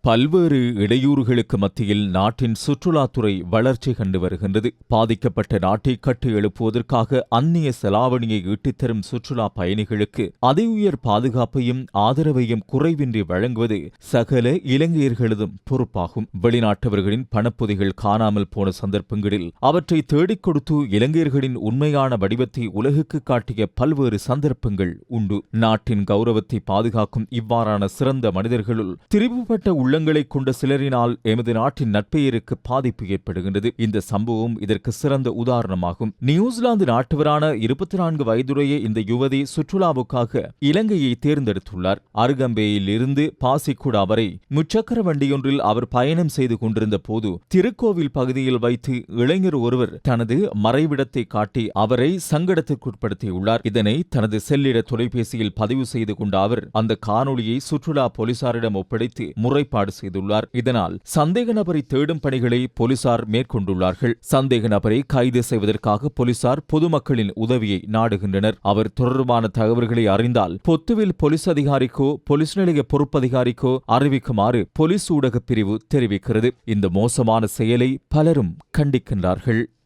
பல்வேறு இடையூறுகளுக்கு மத்தியில் நாட்டின் சுற்றுலாத்துறை வளர்ச்சி கண்டு வருகின்றது. பாதிக்கப்பட்ட நாட்டை கட்டி எழுப்புவதற்காக அந்நிய செலாவணியை ஈட்டித்தரும் சுற்றுலா பயணிகளுக்கு அதிஉயர் பாதுகாப்பையும் ஆதரவையும் குறைவின்றி வழங்குவது சகல இலங்கையர்களதும் பொறுப்பாகும். வெளிநாட்டவர்களின் பணப்பொதிகள் காணாமல் போன சந்தர்ப்பங்களில் அவற்றை தேடிக் கொடுத்து இலங்கையர்களின் உண்மையான வடிவத்தை உலகுக்கு காட்டிய பல்வேறு சந்தர்ப்பங்கள் உண்டு. நாட்டின் கௌரவத்தை பாதுகாக்கும் இவ்வாறான சிறந்த மனிதர்களுள் திரிவுபட்ட உள்ளங்களை கொண்ட சிலரினால் எமது நாட்டின் நட்பெயருக்கு பாதிப்பு ஏற்படுகின்றது. இந்த சம்பவம் இதற்கு சிறந்த உதாரணமாகும். நியூசிலாந்து நாட்டவரான 24 வயதுடைய இந்த யுவதி சுற்றுலாவுக்காக இலங்கையை தேர்ந்தெடுத்துள்ளார். அருகம்பேயில் இருந்து பாசிக்குடா வரை முச்சக்கர வண்டியொன்றில் அவர் பயணம் செய்து கொண்டிருந்த போது திருக்கோவில் பகுதியில் வைத்து இளைஞர் ஒருவர் தனது மறைவிடத்தை காட்டி அவரை சங்கடத்திற்குட்படுத்தியுள்ளார். இதனை தனது செல்லிட தொலைபேசியில் பதிவு செய்து கொண்ட அவர் அந்த காணொளியை சுற்றுலா போலீசாரிடம் ஒப்படைத்து முறைப்பாடு செய்துள்ளார். இதனால் சந்தேக நபரை தேடும் பணிகளை போலீசார் மேற்கொண்டுள்ளார்கள். சந்தேக நபரை கைது செய்வதற்காக போலீசார் பொதுமக்களின் உதவியை நாடுகின்றனர். அவர் தொடர்பான தகவல்களை அறிந்தால் பொத்துவில் போலீஸ் அதிகாரிக்கோ போலீஸ் நிலைய பொறுப்பதிகாரிக்கோ அறிவிக்குமாறு போலீஸ் ஊடகப் பிரிவு தெரிவிக்கிறது. இந்த மோசமான செயலை பலரும் கண்டிக்கின்றார்கள்.